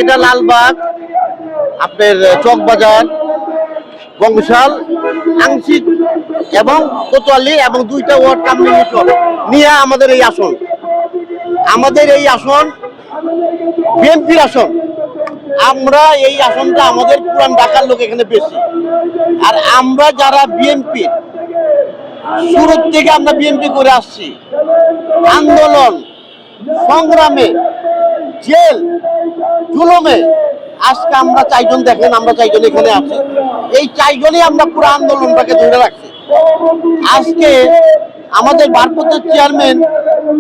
এটা লালবাগ, আপনার চকবাজার, বংশাল, আংশিক এবং কোতোয়ালি এবং দুইটা ওয়ার্ড কম্বিনেশন নিয়ে আমাদের এই আসন। আমাদের এই আসন বিএনপির আসন। আমরা এই আসনটা আমাদের পুরান ঢাকার লোক এখানে বেশি। আর আমরা যারা বিএনপি শুরুর থেকে আমরা বিএনপি করে আসছি, আন্দোলন সংগ্রামে জেল জুলুমে আজকে আমরা চারজন দেখেন, আমরা চারজন এখানে আছি। এই চারজনই আমরা পুরো আন্দোলনটাকে ধরে রাখছি। আজকে আমাদের ভারপ্রাপ্ত চেয়ারম্যান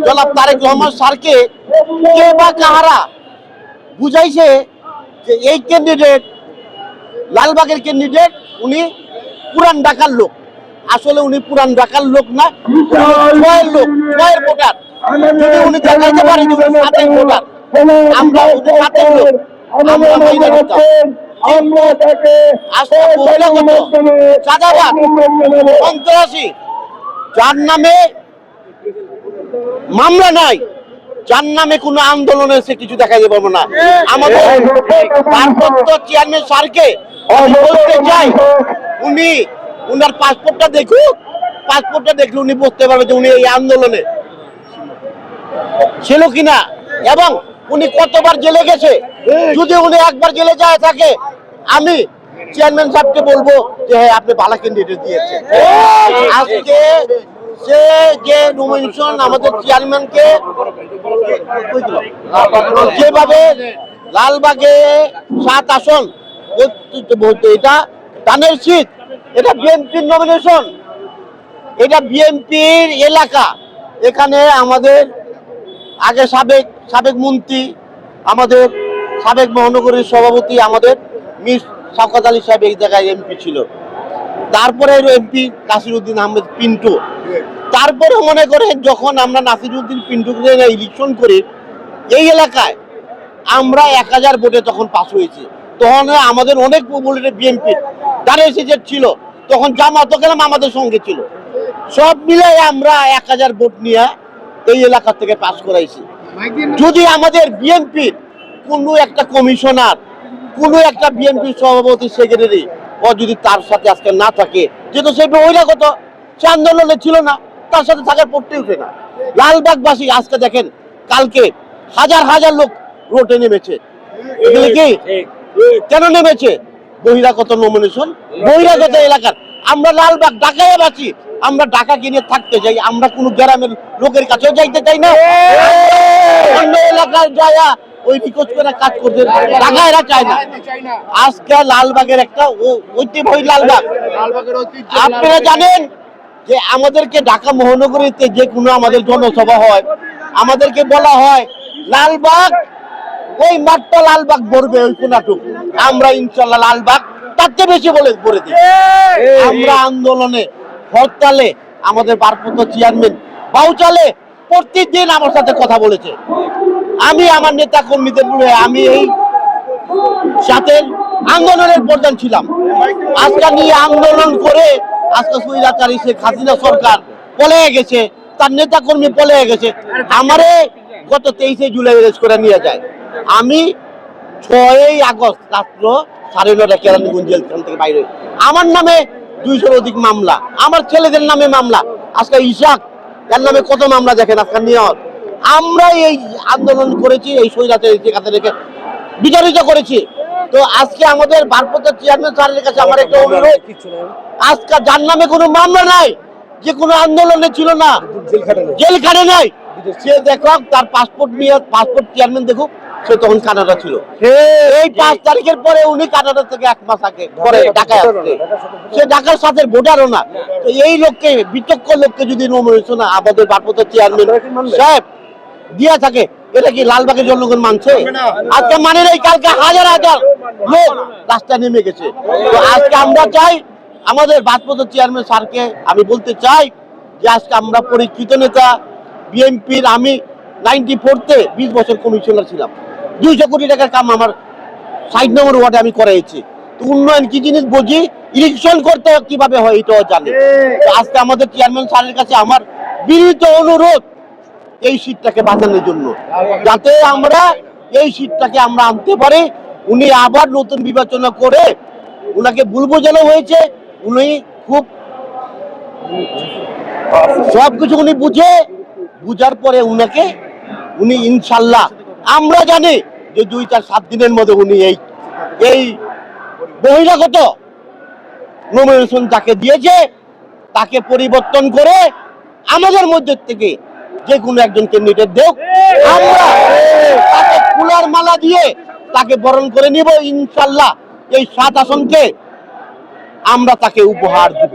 জনাব তারেক রহমান স্যারকে কে বা কাহারা বুঝাইছে যে এই ক্যান্ডিডেট লালবাগের ক্যান্ডিডেট উনি পুরান ঢাকার লোক। আসলে উনি পুরান ঢাকার লোক না, ছয়ের লোক, ছয়ের ভোটার। যদি উনি দেখাইতে পারে যে উনি সাতের ভোটার, আমরা উনি সাতের লোক, আমরা মাইনে নিতাম। আজকে বহিরাগত চাঁদাবাদ সন্ত্রাসী যার নামে মামলা নাই, যার নামে কোনো আন্দোলন এসে কিছু দেখা যাবে না। আমাদের ভারপ্রাপ্ত চেয়ারম্যান স্যারকে বলতে চাই, উনি উনার পাসপোর্টটা দেখুক, পাসপোর্টটা দেখলে উনি বুঝতে পারবে যে উনি এই আন্দোলনে ছিল কিনা এবং উনি কতবার জেলে গেছে। যদি উনি একবার জেলে যায় থাকে, আমি চেয়ারম্যান সাহেবকে বলবো যে হ্যাঁ আপনি ভালো ক্যান্ডিডেট দিয়েছেন। আজকে সে যে নমিনেশন আমাদের চেয়ারম্যানকে যেভাবে লালবাগে 7 আসন, এটা দানের শীত, এটা বিএনপির নমিনেশন, এটা বিএনপির এলাকা। এখানে আমাদের আগে সাবেক মন্ত্রী, আমাদের সাবেক মহানগরীর সভাপতি আমাদের মিস শওকত আলী সাহেব এই জায়গায় এমপি ছিল। তারপরে এমপি নাসিরউদ্দিন আহমেদ পিন্টু। তারপরে মনে করেন যখন আমরা নাসিরউদ্দিন পিন্টুকে ইলেকশন করি এই এলাকায়, আমরা 1000 ভোটে তখন পাস হয়েছি। তখন আমাদের অনেক পপুলার বিএনপি দাঁড়িয়ে সিটেট ছিল, তখন জামাত গেলাম আমাদের সঙ্গে ছিল। সব মিলে আমরা 1000 ভোট নিয়ে এই এলাকা থেকে পাস করাইছি। যদি আমাদের বিএনপির কোনো একটা কমিশনার, কোনো একটা বিএনপির সভাপতি সেক্রেটারি ও যদি তার সাথে আজকে না থাকে, যেহেতু সে বহিরাগত, সে আন্দোলনে ছিল না, তার সাথে থাকার পড়তে উঠে না। লালবাগবাসী আজকে দেখেন, কালকে হাজার হাজার লোক রোডে নেমেছে। এগুলি কি কেন নেমেছে? বহিরাগত নমিনেশন, বহিরাগত এলাকার। আমরা লালবাগ ঢাকায় বাঁচি, আমরা ঢাকা কিনে থাকতে চাই, আমরা কোনো গ্রামের লোকের কাছেও যাইতে চাই না। অন্য এলাকায় যায় ওই রিকোয়েস্ট করে কাজ করতে ঢাকা এরা চায় না। আজকে লালবাগের একটা ঐতিহ্যবাহী লালবাগ। আপনারা জানেন যে আমাদেরকে ঢাকা মহানগরীতে যে কোনো আমাদের জনসভা হয়, আমাদেরকে বলা হয় লালবাগ, ওই মাঠটা লালবাগ ভরবে ওই কোনাটুকু। আমরা ইনশাল্লাহ লালবাগ তার চেয়ে বেশি বলে দিই। আমরা আন্দোলনে হরতালে আমাদের ভারপ্রাপ্ত চেয়ারম্যান বাউচালে প্রতিদিন আমার সাথে কথা বলেছে। আমি আমার নেতা কর্মীদের আমি এই সাথে আন্দোলনের প্রধান ছিলাম। আজকে নিয়ে আন্দোলন করে আজকে স্বৈরাচারী শেখ হাসিনা সরকার পলায়ে গেছে, তার নেতা কর্মী পলায়ে গেছে। আমারে গত 23শে জুলাই অ্যারেস্ট করে নিয়ে যায়। আমি 6ই আগস্ট রাত্র 9:30 কেরানীগঞ্জ জেলখান থেকে বাইরে। আমার নামে 200-র অধিক মামলা, আমার ছেলেদের নামে মামলা। আজকে ইশাক এর নামে কত মামলা দেখেন আজকে নিয়ে। আমরা এই আন্দোলন করেছি, এই স্বৈরাচারী কাছে রেখে বিতাড়িত করেছি। তো আজকে আমাদের ভারপ্রাপ্ত চেয়ারম্যান স্যারের কাছে আমার একটা অনুরোধ, আজকে যার নামে কোনো মামলা নাই, যে কোনো আন্দোলনে ছিল না, জেল খাটে নাই, সে দেখো তার পাসপোর্ট নিয়ে, পাসপোর্ট চেয়ারম্যান দেখুক, সে তখন কানাডা ছিল। এই 5 তারিখের পরে উনি কানাডা থেকে 1 মাস আগে পরে ঢাকায় আসছে। সে ঢাকার সাথে ভোটারও না। তো এই লোককে, বিচক্ষণ লোককে যদি নমিনেশন আমাদের ভারপ্রাপ্ত চেয়ারম্যান সাহেব দিয়া থাকে, এটা কি লালবাগের জনগণ মানছে? আজকে মানে নেই, কালকে হাজার হাজার লোক রাস্তায় নেমে গেছে। তো আজকে আমরা চাই আমাদের ভারপ্রাপ্ত চেয়ারম্যান স্যারকে আমি বলতে চাই যে আজকে আমরা পরিচিত নেতা বিএনপির। আমি 94-তে 20 বছর কমিশনার ছিলাম। 200 কোটি টাকার কাম আমার 60 নম্বর ওয়ার্ডে আমি করাইছি। তো উন্নয়ন কি জিনিস বুঝি, ইলেকশন করতে কিভাবে হয় এটাও জানি। আজকে আমাদের চেয়ারম্যান স্যারের কাছে আমার বিনীত অনুরোধ এই সিটটাকে বাঁচানোর জন্য, যাতে আমরা এই সিটটাকে আমরা আনতে পারি, উনি আবার নতুন বিবেচনা করে উনাকে ভুল বোঝানো হয়েছে, উনি খুব সবকিছু উনি বুঝার পরে উনি ইনশাল্লাহ আমরা জানি যে 2-4-7 দিনের মধ্যে উনি এই বহিরাগত নমিনেশন যাকে দিয়েছে তাকে পরিবর্তন করে আমাদের মধ্যে থেকে যে কোনো একজন ক্যান্ডিডেট দেখ, আমরা তাকে ফুলের মালা দিয়ে তাকে বরণ করে নিব। ইনশাল্লাহ এই 7 আসনকে আমরা তাকে উপহার দিব।